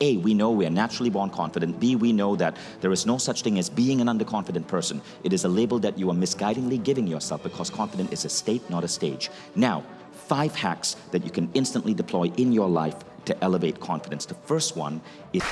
A, we know we are naturally born confident. B, we know that there is no such thing as being an underconfident person. It is a label that you are misguidingly giving yourself because confident is a state, not a stage. Now, 5 hacks that you can instantly deploy in your life to elevate confidence. The first one is...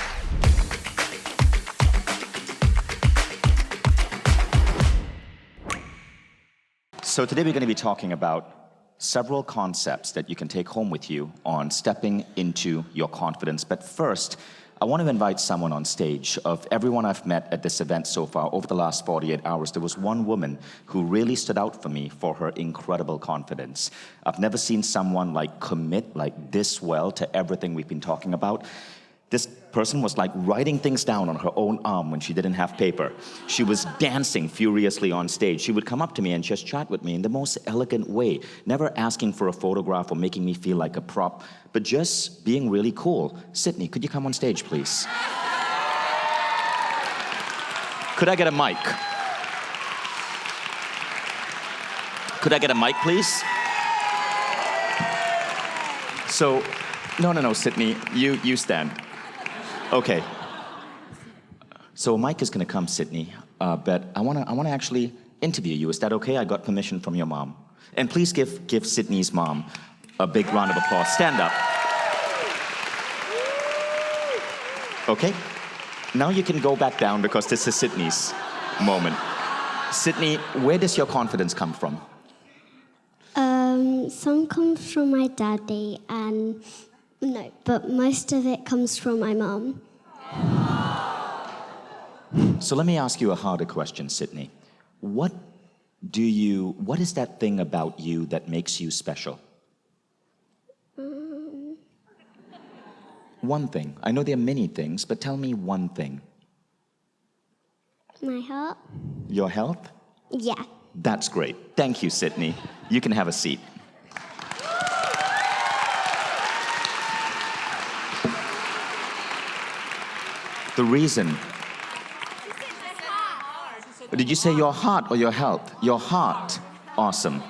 So today we're going to be talking about several concepts that you can take home with you on stepping into your confidence. But first, I want to invite someone on stage. Of everyone I've met at this event so far, over the last 48 hours, there was one woman who really stood out for me for her incredible confidence. I've never seen someone commit this well to everything we've been talking about. This person was writing things down on her own arm when she didn't have paper. She was dancing furiously on stage. She would come up to me and just chat with me in the most elegant way, never asking for a photograph or making me feel like a prop, but just being really cool. Sydney, could you come on stage, please? Could I get a mic? Could I get a mic, please? So, no, Sydney, you stand. Okay. So a mic is going to come, Sydney, but I want to actually interview you. Is that okay? I got permission from your mom. And please give Sydney's mom a big round of applause. Stand up. Okay. Now you can go back down because this is Sydney's moment. Sydney, where does your confidence come from? Some comes from my daddy, and no, but most of it comes from my mom. So let me ask you a harder question, Sydney. What is that thing about you that makes you special? One thing. I know there are many things, but tell me one thing. My heart. Your health? Yeah. That's great. Thank you, Sydney. You can have a seat. The reason... Did you say your heart or your health? Your heart. Awesome.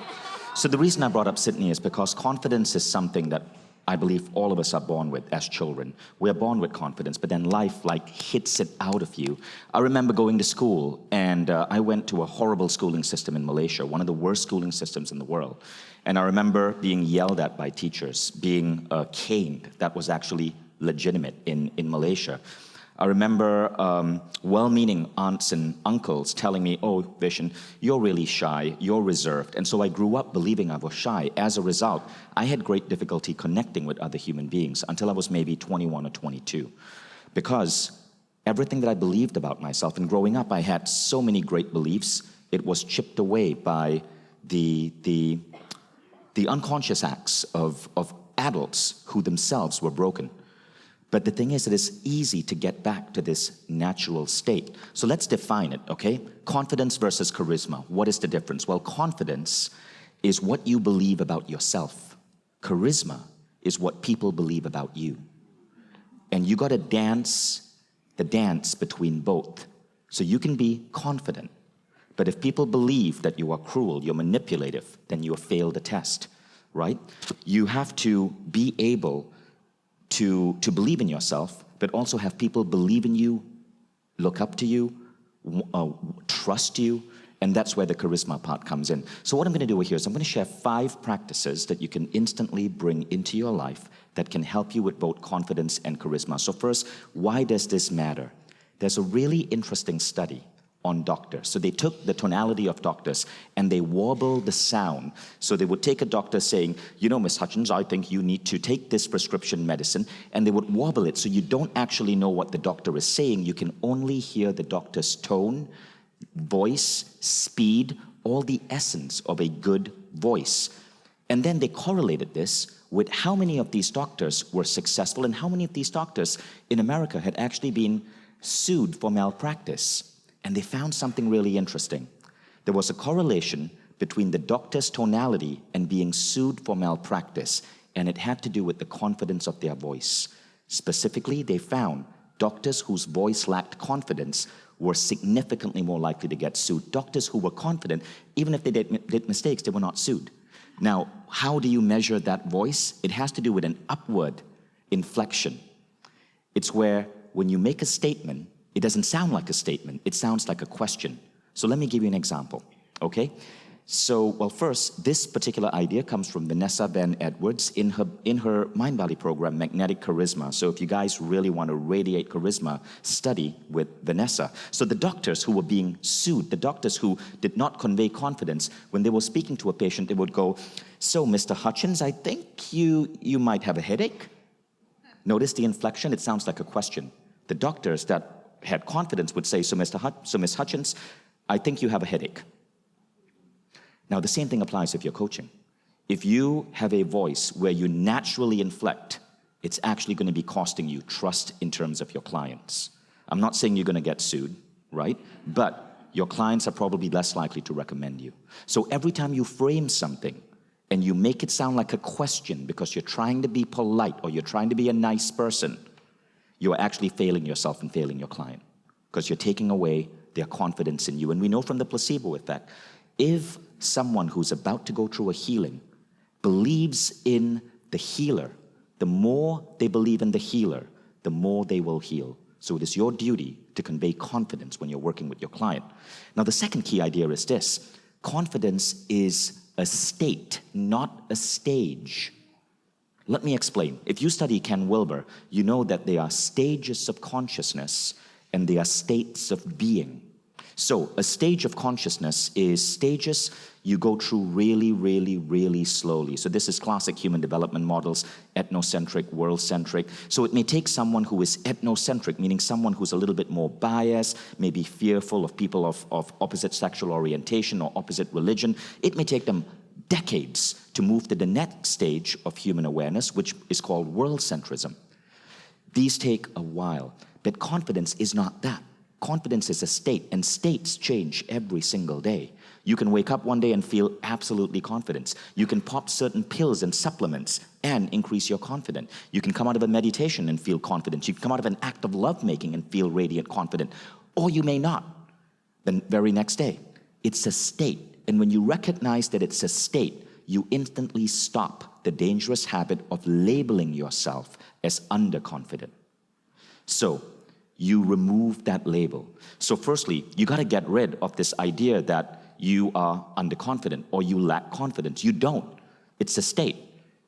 So the reason I brought up Sydney is because confidence is something that I believe all of us are born with as children. We're born with confidence, but then life hits it out of you. I remember going to school, and I went to a horrible schooling system in Malaysia, one of the worst schooling systems in the world. And I remember being yelled at by teachers, being caned. That was actually legitimate in Malaysia. I remember well-meaning aunts and uncles telling me, oh, Vishen, you're really shy, you're reserved. And so I grew up believing I was shy. As a result, I had great difficulty connecting with other human beings until I was maybe 21 or 22. Because everything that I believed about myself, and growing up I had so many great beliefs, it was chipped away by the unconscious acts of adults who themselves were broken. But the thing is, it is easy to get back to this natural state. So let's define it, okay? Confidence versus charisma. What is the difference? Well, confidence is what you believe about yourself. Charisma is what people believe about you. And you got to dance the dance between both. So you can be confident. But if people believe that you are cruel, you're manipulative, then you have failed the test, right? You have to be able to believe in yourself, but also have people believe in you, look up to you, trust you, and that's where the charisma part comes in. So what I'm going to do here is I'm going to share 5 practices that you can instantly bring into your life that can help you with both confidence and charisma. So first, why does this matter? There's a really interesting study on doctors. So they took the tonality of doctors and they warbled the sound. So they would take a doctor saying, you know, Miss Hutchins, I think you need to take this prescription medicine, and they would warble it so you don't actually know what the doctor is saying. You can only hear the doctor's tone, voice, speed, all the essence of a good voice. And then they correlated this with how many of these doctors were successful and how many of these doctors in America had actually been sued for malpractice. And they found something really interesting. There was a correlation between the doctor's tonality and being sued for malpractice, and it had to do with the confidence of their voice. Specifically, they found doctors whose voice lacked confidence were significantly more likely to get sued. Doctors who were confident, even if they did mistakes, they were not sued. Now, how do you measure that voice? It has to do with an upward inflection. It's where when you make a statement, it doesn't sound like a statement, it sounds like a question. So let me give you an example, okay? So, well, first, this particular idea comes from Vanessa Van Edwards in her Mindvalley program, Magnetic Charisma. So if you guys really want to radiate charisma, study with Vanessa. So the doctors who were being sued, the doctors who did not convey confidence, when they were speaking to a patient, they would go, so Mr. Hutchins, I think you might have a headache. Notice the inflection, it sounds like a question. The doctors that had confidence would say, so Miss Hutchins, I think you have a headache. Now, the same thing applies if you're coaching. If you have a voice where you naturally inflect, it's actually going to be costing you trust in terms of your clients. I'm not saying you're going to get sued, right? But your clients are probably less likely to recommend you. So every time you frame something and you make it sound like a question because you're trying to be polite or you're trying to be a nice person, you're actually failing yourself and failing your client because you're taking away their confidence in you. And we know from the placebo effect, if someone who's about to go through a healing believes in the healer, the more they believe in the healer, the more they will heal. So it is your duty to convey confidence when you're working with your client. Now, the second key idea is this. Confidence is a state, not a stage. Let me explain. If you study Ken Wilber, you know that there are stages of consciousness and there are states of being. So a stage of consciousness is stages you go through really, really, really slowly. So this is classic human development models, ethnocentric, world-centric. So it may take someone who is ethnocentric, meaning someone who's a little bit more biased, maybe fearful of people of opposite sexual orientation or opposite religion. It may take them decades to move to the next stage of human awareness, which is called world-centrism. These take a while, but confidence is not that. Confidence is a state, and states change every single day. You can wake up one day and feel absolutely confident. You can pop certain pills and supplements and increase your confidence. You can come out of a meditation and feel confident. You can come out of an act of lovemaking and feel radiant confident. Or you may not the very next day. It's a state. And when you recognize that it's a state, you instantly stop the dangerous habit of labeling yourself as underconfident. So, you remove that label. So firstly, you got to get rid of this idea that you are underconfident or you lack confidence. You don't. It's a state.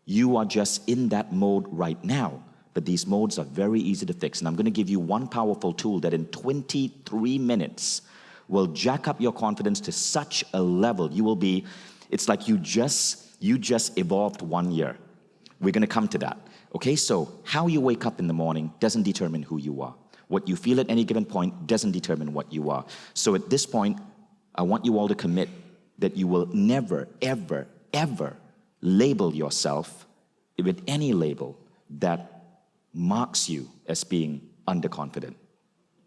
You are just in that mode right now. But these modes are very easy to fix. And I'm going to give you one powerful tool that in 23 minutes will jack up your confidence to such a level. You will be, it's like you just evolved 1 year. We're going to come to that. Okay, so how you wake up in the morning doesn't determine who you are. What you feel at any given point doesn't determine what you are. So at this point, I want you all to commit that you will never, ever, ever label yourself with any label that marks you as being underconfident.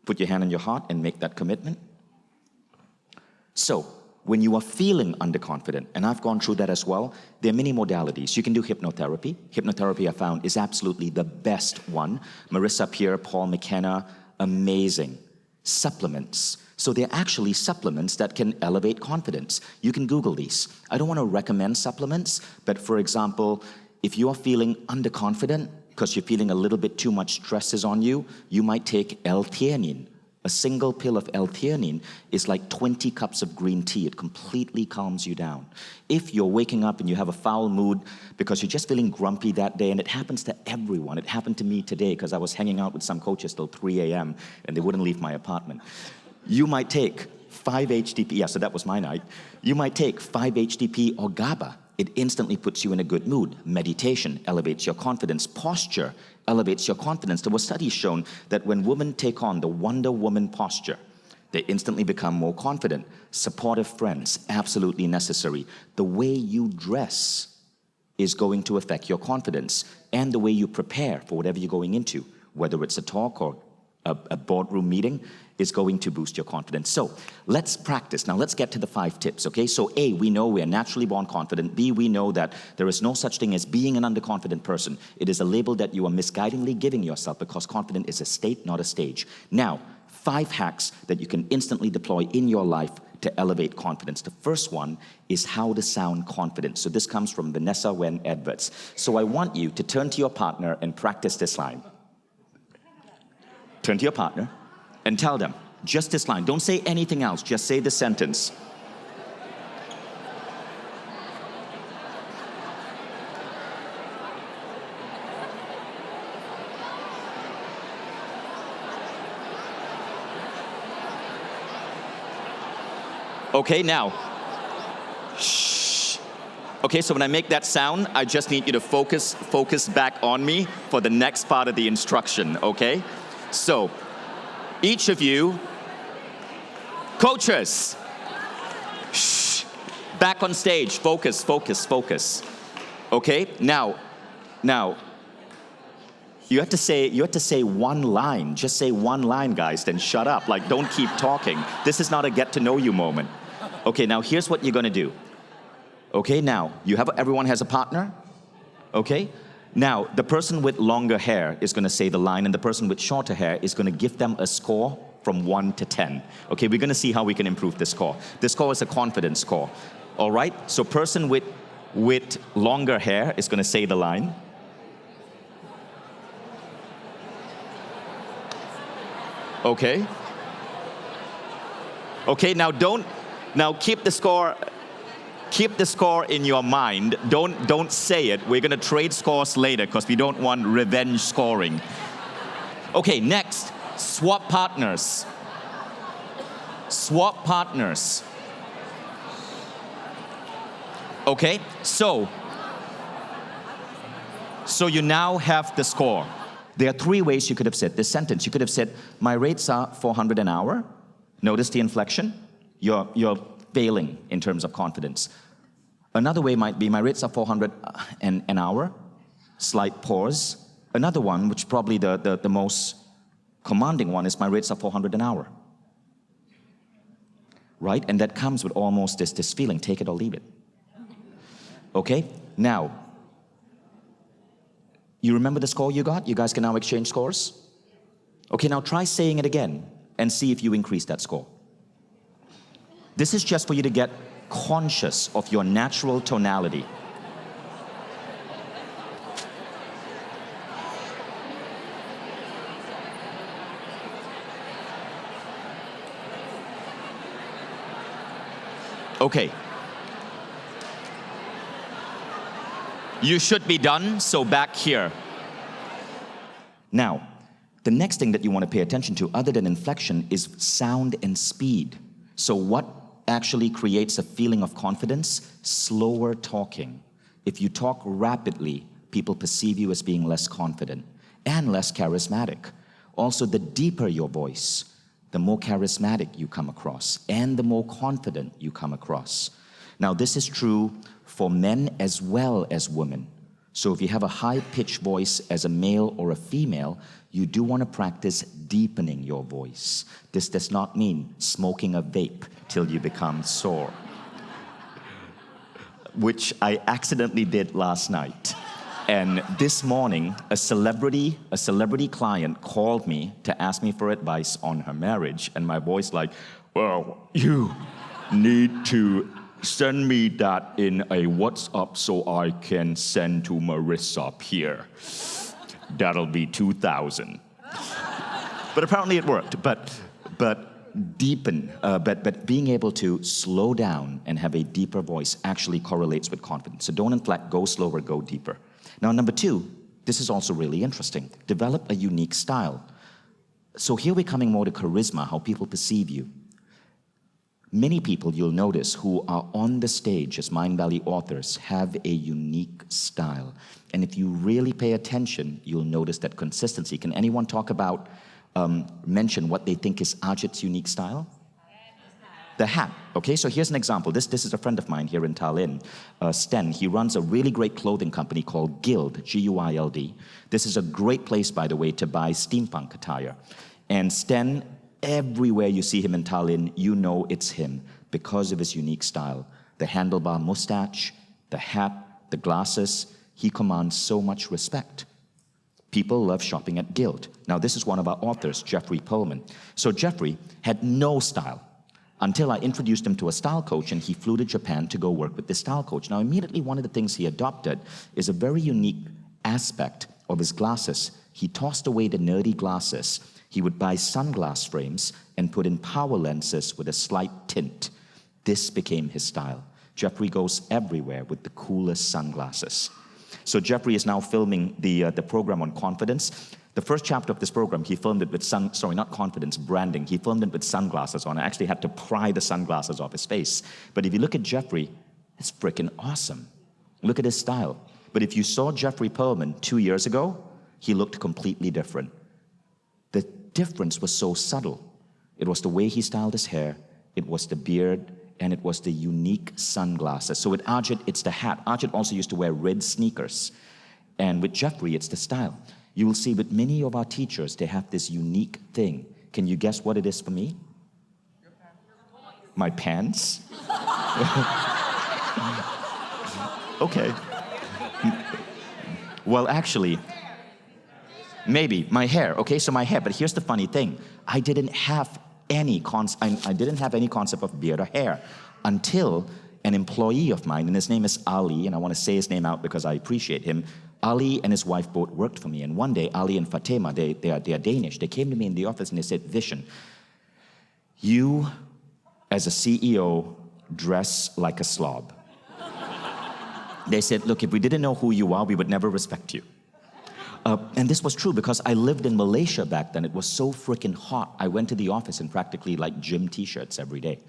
Put your hand on your heart and make that commitment. So, when you are feeling underconfident, and I've gone through that as well, there are many modalities. You can do hypnotherapy. Hypnotherapy, I found, is absolutely the best one. Marissa Peer, Paul McKenna, amazing. Supplements. So they're actually supplements that can elevate confidence. You can Google these. I don't want to recommend supplements, but for example, if you are feeling underconfident because you're feeling a little bit too much stress is on you, you might take L-theanine. A single pill of L-theanine is like 20 cups of green tea. It completely calms you down. If you're waking up and you have a foul mood because you're just feeling grumpy that day, and it happens to everyone. It happened to me today because I was hanging out with some coaches till 3 a.m. and they wouldn't leave my apartment. You might take 5-HTP, yeah, so that was my night. You might take 5-HTP or GABA. It instantly puts you in a good mood. Meditation elevates your confidence. Posture elevates your confidence. There were studies shown that when women take on the Wonder Woman posture, they instantly become more confident. Supportive friends, absolutely necessary. The way you dress is going to affect your confidence, and the way you prepare for whatever you're going into, whether it's a talk or a boardroom meeting, is going to boost your confidence. So let's practice. Now let's get to the 5 tips, okay? So A, we know we are naturally born confident. B, we know that there is no such thing as being an underconfident person. It is a label that you are misguidingly giving yourself because confident is a state, not a stage. Now, 5 hacks that you can instantly deploy in your life to elevate confidence. The first one is how to sound confident. So this comes from Vanessa Van Edwards. So I want you to turn to your partner and practice this line. Turn to your partner and tell them just this line. Don't say anything else. Just say the sentence. Okay, now, shh. Okay, so when I make that sound, I just need you to focus back on me for the next part of the instruction, okay? So, each of you, coaches, shh, back on stage, focus. Okay, now, you have to say one line. Just say one line, guys, then shut up. Like, don't keep talking. This is not a get to know you moment. Okay, now here's what you're gonna do. Okay, now, everyone has a partner? Okay? Now, the person with longer hair is gonna say the line, and the person with shorter hair is gonna give them a score from 1 to 10. Okay, we're gonna see how we can improve the score. The score is a confidence score. All right? So person with longer hair is gonna say the line. Okay? Okay, now keep the score in your mind. Don't say it. We're gonna trade scores later because we don't want revenge scoring. Okay, next, swap partners. Swap partners. Okay, so you now have the score. There are 3 ways you could have said this sentence. You could have said, my rates are 400 an hour. Notice the inflection. You're failing in terms of confidence. Another way might be, my rates are 400 an hour. Slight pause. Another one, which probably the most commanding one, is my rates are 400 an hour. Right? And that comes with almost this feeling, take it or leave it. Okay? Now, you remember the score you got? You guys can now exchange scores? Okay, now try saying it again and see if you increase that score. This is just for you to get conscious of your natural tonality. Okay. You should be done, so back here. Now, the next thing that you want to pay attention to, other than inflection, is sound and speed. So what actually creates a feeling of confidence? Slower talking. If you talk rapidly, people perceive you as being less confident and less charismatic. Also, the deeper your voice, the more charismatic you come across and the more confident you come across. Now, this is true for men as well as women. So if you have a high-pitched voice as a male or a female, you do want to practice deepening your voice. This does not mean smoking a vape till you become sore, which I accidentally did last night. And this morning, a celebrity client called me to ask me for advice on her marriage, and my voice like, well, you need to send me that in a WhatsApp so I can send to Marissa here. That'll be 2,000. But apparently it worked. But being able to slow down and have a deeper voice actually correlates with confidence. So don't inflect, go slower, go deeper. Now, number 2, this is also really interesting. Develop a unique style. So here we're coming more to charisma, how people perceive you. Many people you'll notice who are on the stage as Mindvalley authors have a unique style. And if you really pay attention, you'll notice that consistency. Can anyone talk about, mention what they think is Ajit's unique style? The hat. Okay, so here's an example. This is a friend of mine here in Tallinn, Sten. He runs a really great clothing company called Guild, G-U-I-L-D. This is a great place, by the way, to buy steampunk attire. And Sten, everywhere you see him in Tallinn, you know it's him because of his unique style. The handlebar mustache, the hat, the glasses, he commands so much respect. People love shopping at Guild. Now, this is one of our authors, Jeffrey Pullman. So Jeffrey had no style until I introduced him to a style coach, and he flew to Japan to go work with this style coach. Now, immediately, one of the things he adopted is a very unique aspect of his glasses. He tossed away the nerdy glasses. He would buy sunglass frames and put in power lenses with a slight tint. This became his style. Jeffrey goes everywhere with the coolest sunglasses. So Jeffrey is now filming the program on confidence. The first chapter of this program, he filmed it with not confidence, branding. He filmed it with sunglasses on. I actually had to pry the sunglasses off his face. But if you look at Jeffrey, it's freaking awesome. Look at his style. But if you saw Jeffrey Pearlman 2 years ago, he looked completely different. The difference was so subtle. It was the way he styled his hair, it was the beard, and it was the unique sunglasses. So with Ajit, it's the hat. Ajit also used to wear red sneakers. And with Jeffrey, it's the style. You will see with many of our teachers, they have this unique thing. Can you guess what it is for me? My pants? Okay. Well, actually, maybe my hair. Okay, so my hair. But here's the funny thing. I didn't have any concept of beard or hair until an employee of mine, and his name is Ali, and I want to say his name out because I appreciate him. Ali and his wife both worked for me, and one day, Ali and Fatima, they are Danish, they came to me in the office and they said, Vishen, you as a CEO dress like a slob. They said, look, if we didn't know who you are, we would never respect you. And this was true because I lived in Malaysia back then. It was so freaking hot. I went to the office in practically like gym t-shirts every day.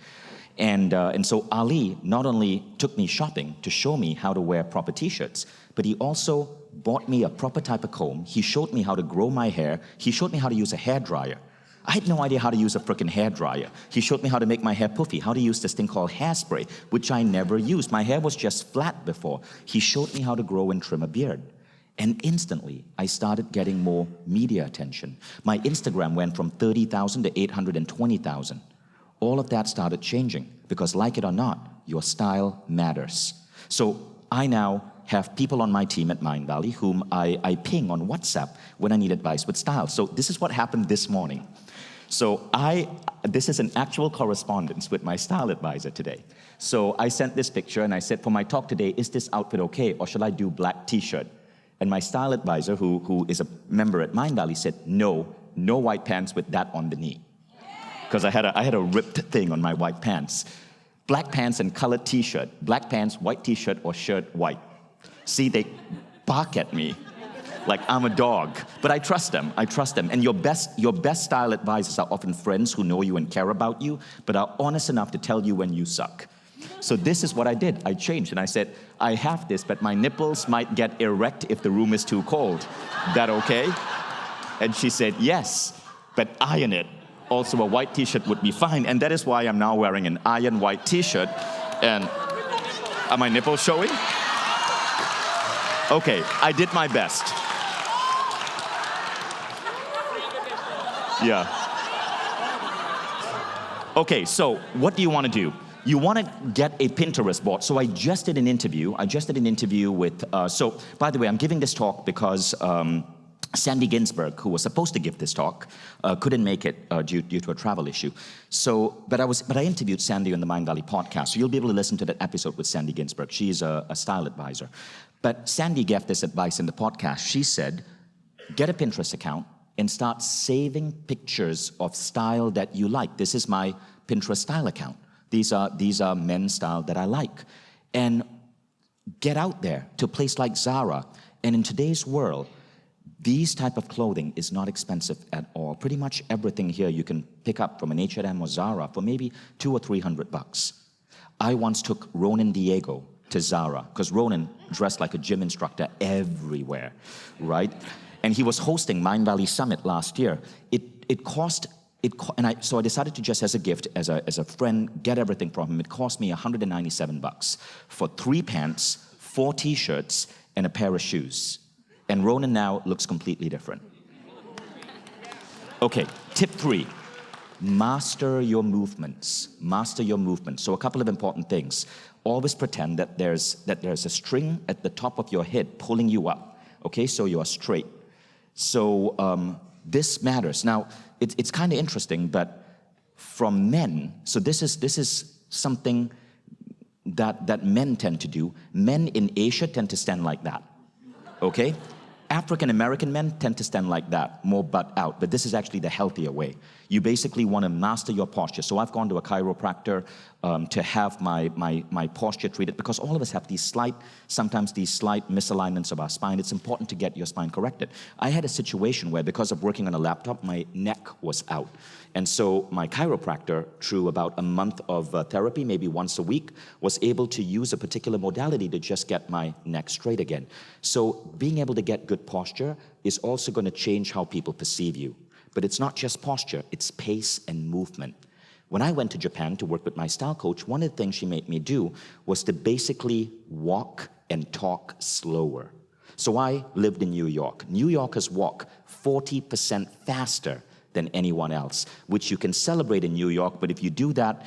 And so Ali not only took me shopping to show me how to wear proper t-shirts, but he also bought me a proper type of comb. He showed me how to grow my hair. He showed me how to use a hair dryer. I had no idea how to use a freaking hair dryer. He showed me how to make my hair puffy, how to use this thing called hairspray, which I never used. My hair was just flat before. He showed me how to grow and trim a beard. And instantly, I started getting more media attention. My Instagram went from 30,000 to 820,000. All of that started changing because, like it or not, your style matters. So I now have people on my team at Mindvalley whom I ping on WhatsApp when I need advice with style. So this is what happened this morning. So this is an actual correspondence with my style advisor today. So I sent this picture and I said, for my talk today, is this outfit okay or should I do black t-shirt? And my style advisor, who is a member at Mindvalley, said, no white pants with that on the knee. Because I had a ripped thing on my white pants. Black pants and colored t-shirt. Black pants, white t-shirt, or shirt white. See, they bark at me like I'm a dog. But I trust them. And your best style advisors are often friends who know you and care about you, but are honest enough to tell you when you suck. So this is what I did. I changed and I said, I have this, but my nipples might get erect if the room is too cold. That okay? And she said, yes, but iron it. Also, a white t-shirt would be fine. And that is why I'm now wearing an iron white t-shirt. And are my nipples showing? Okay, I did my best. Yeah. Okay, so what do you want to do? You want to get a Pinterest board. So I just did an interview. With, so by the way, I'm giving this talk because Sandy Ginsberg, who was supposed to give this talk, couldn't make it due to a travel issue. So, but I interviewed Sandy on the Mindvalley podcast. So you'll be able to listen to that episode with Sandy Ginsberg. She's a style advisor. But Sandy gave this advice in the podcast. She said, get a Pinterest account and start saving pictures of style that you like. This is my Pinterest style account. These are men's style that I like. And get out there to a place like Zara. And in today's world, these type of clothing is not expensive at all. Pretty much everything here you can pick up from an H&M or Zara for maybe $200 or $300. I once took Ronan Diego to Zara because Ronan dressed like a gym instructor everywhere, right? And he was hosting Mindvalley Summit last year. So I decided to just as a gift, as a friend, get everything from him. It cost me $197 for 3 pants, 4 t-shirts, and a pair of shoes. And Ronan now looks completely different. Okay, tip 3, master your movements. Master your movements. So a couple of important things. Always pretend that there's a string at the top of your head pulling you up. Okay, so you are straight. So this matters. Now, it's kind of interesting, but from men, so this is something that men tend to do. Men in Asia tend to stand like that. Okay? African American men tend to stand like that, more butt out, but this is actually the healthier way. You basically want to master your posture. So I've gone to a chiropractor to have my posture treated, because all of us have sometimes these slight misalignments of our spine. It's important to get your spine corrected. I had a situation where, because of working on a laptop, my neck was out. And so my chiropractor, through about a month of therapy, maybe once a week, was able to use a particular modality to just get my neck straight again. So being able to get good posture is also going to change how people perceive you. But it's not just posture, it's pace and movement. When I went to Japan to work with my style coach, one of the things she made me do was to basically walk and talk slower. So I lived in New York. New Yorkers walk 40% faster than anyone else, which you can celebrate in New York, but if you do that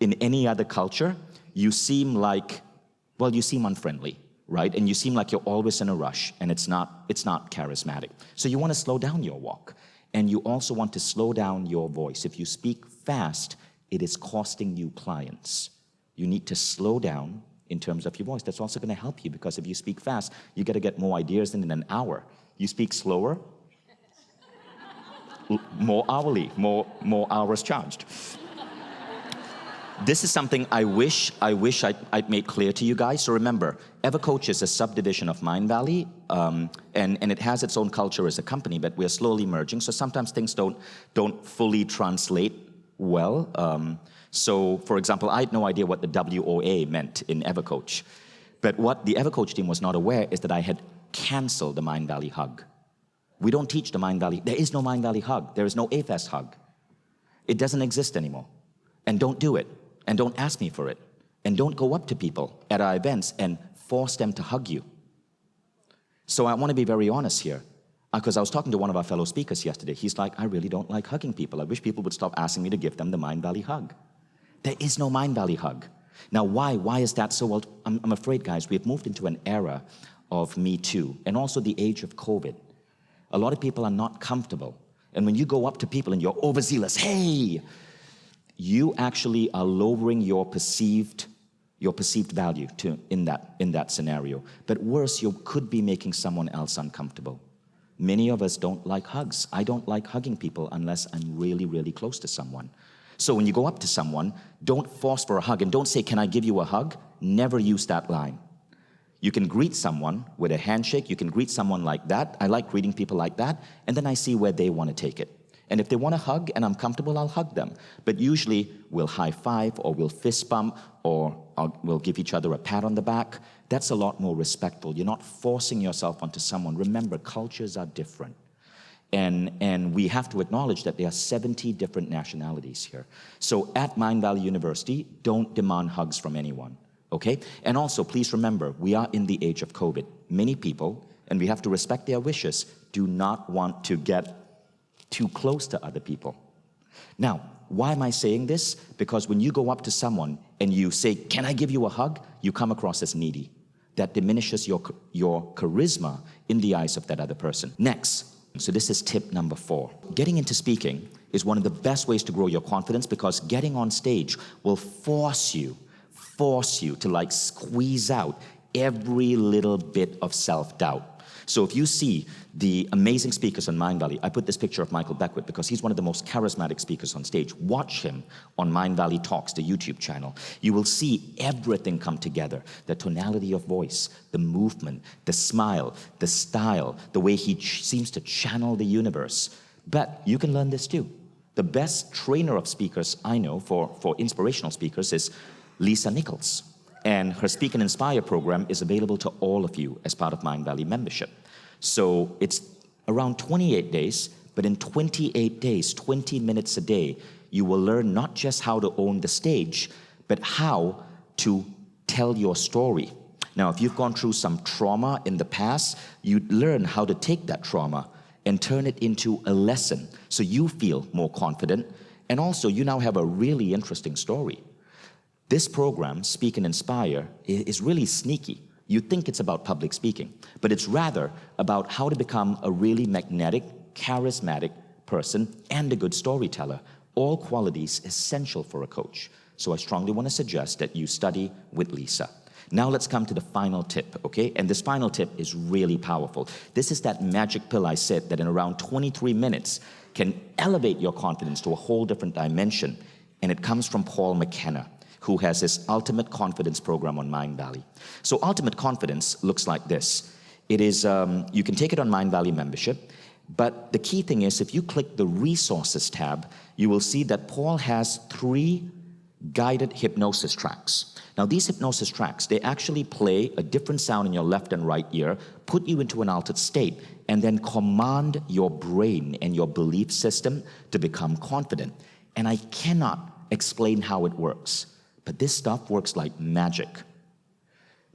in any other culture, you seem like, well, you seem unfriendly, right? And you seem like you're always in a rush, and it's not charismatic. So you want to slow down your walk, and you also want to slow down your voice. If you speak fast, it is costing you clients. You need to slow down in terms of your voice. That's also going to help you, because if you speak fast, you got to get more ideas in an hour. You speak slower, more hourly, more hours charged. This is something I wish I'd made clear to you guys. So remember, EverCoach is a subdivision of Mindvalley, and it has its own culture as a company, but we're slowly merging. So sometimes things don't fully translate well. So, for example, I had no idea what the WOA meant in EverCoach. But what the EverCoach team was not aware is that I had canceled the Mindvalley hug. We don't teach the Mindvalley. There is no Mindvalley hug. There is no A-Fest hug. It doesn't exist anymore. And don't do it. And don't ask me for it. And don't go up to people at our events and force them to hug you. So I want to be very honest here, because I was talking to one of our fellow speakers yesterday. He's like, I really don't like hugging people. I wish people would stop asking me to give them the Mindvalley hug. There is no Mindvalley hug. Now, why? Why is that so? Well, I'm afraid, guys, we have moved into an era of Me Too, and also the age of COVID. A lot of people are not comfortable. And when you go up to people and you're overzealous, hey, you actually are lowering your perceived value in that scenario. But worse, you could be making someone else uncomfortable. Many of us don't like hugs. I don't like hugging people unless I'm really, really close to someone. So when you go up to someone, don't force for a hug, and don't say, can I give you a hug? Never use that line. You can greet someone with a handshake. You can greet someone like that. I like greeting people like that. And then I see where they want to take it. And if they want to hug and I'm comfortable, I'll hug them. But usually we'll high five, or we'll fist bump, or we'll give each other a pat on the back. That's a lot more respectful. You're not forcing yourself onto someone. Remember, cultures are different. And we have to acknowledge that there are 70 different nationalities here. So at Mindvalley University, don't demand hugs from anyone. Okay? And also, please remember, we are in the age of COVID. Many people, and we have to respect their wishes, do not want to get too close to other people. Now, why am I saying this? Because when you go up to someone and you say, can I give you a hug? You come across as needy. That diminishes your charisma in the eyes of that other person. Next, so this is tip number 4. Getting into speaking is one of the best ways to grow your confidence, because getting on stage will force you to like squeeze out every little bit of self-doubt. So if you see the amazing speakers on Mindvalley, I put this picture of Michael Beckwith because he's one of the most charismatic speakers on stage. Watch him on Mindvalley Talks, the YouTube channel. You will see everything come together. The tonality of voice, the movement, the smile, the style, the way he seems to channel the universe. But you can learn this too. The best trainer of speakers I know for inspirational speakers is Lisa Nichols. And her Speak and Inspire program is available to all of you as part of Mindvalley membership. So it's around 28 days, but in 28 days, 20 minutes a day, you will learn not just how to own the stage, but how to tell your story. Now, if you've gone through some trauma in the past, you'd learn how to take that trauma and turn it into a lesson so you feel more confident, and also you now have a really interesting story. This program, Speak and Inspire, is really sneaky. You think it's about public speaking, but it's rather about how to become a really magnetic, charismatic person and a good storyteller. All qualities essential for a coach. So I strongly want to suggest that you study with Lisa. Now let's come to the final tip, okay? And this final tip is really powerful. This is that magic pill I said that in around 23 minutes can elevate your confidence to a whole different dimension. And it comes from Paul McKenna, who has this Ultimate Confidence program on Mindvalley. So Ultimate Confidence looks like this. It is, you can take it on Mindvalley membership, but the key thing is if you click the Resources tab, you will see that Paul has 3 guided hypnosis tracks. Now these hypnosis tracks, they actually play a different sound in your left and right ear, put you into an altered state, and then command your brain and your belief system to become confident. And I cannot explain how it works, but this stuff works like magic.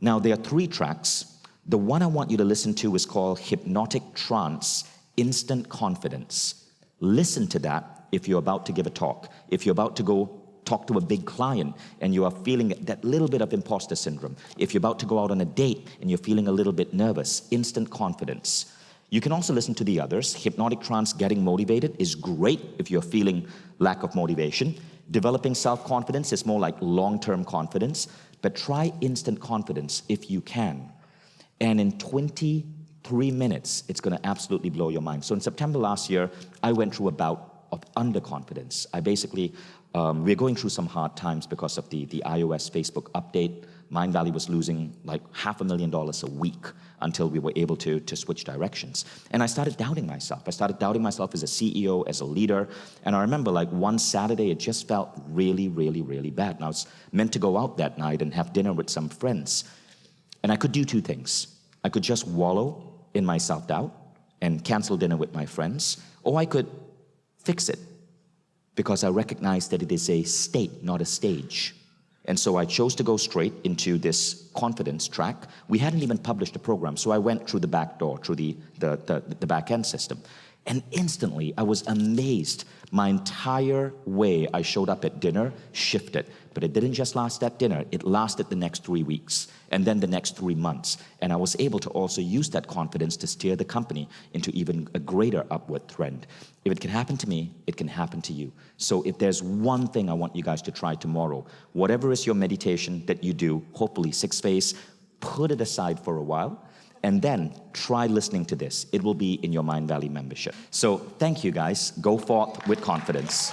Now there are 3 tracks. The one I want you to listen to is called Hypnotic Trance Instant Confidence. Listen to that if you're about to give a talk, if you're about to go talk to a big client and you are feeling that little bit of imposter syndrome, if you're about to go out on a date and you're feeling a little bit nervous, instant confidence. You can also listen to the others. Hypnotic Trance Getting Motivated is great if you're feeling lack of motivation. Developing self-confidence is more like long-term confidence, but try instant confidence if you can. And in 23 minutes, it's going to absolutely blow your mind. So in September last year, I went through a bout of underconfidence. I basically, we're going through some hard times because of the iOS Facebook update. Mindvalley was losing like $500,000 a week until we were able to switch directions. And I started doubting myself. I started doubting myself as a CEO, as a leader. And I remember like one Saturday, it just felt really, really, really bad. And I was meant to go out that night and have dinner with some friends. And I could do 2 things. I could just wallow in my self-doubt and cancel dinner with my friends, or I could fix it because I recognized that it is a state, not a stage. And so I chose to go straight into this confidence track. We hadn't even published the program, so I went through the back door, through the back-end system. And instantly, I was amazed. My entire way I showed up at dinner shifted. But it didn't just last that dinner. It lasted the next 3 weeks, and then the next 3 months. And I was able to also use that confidence to steer the company into even a greater upward trend. If it can happen to me, it can happen to you. So if there's one thing I want you guys to try tomorrow, whatever is your meditation that you do, hopefully 6-phase, put it aside for a while, and then try listening to this. It will be in your Mindvalley membership. So thank you guys. Go forth with confidence.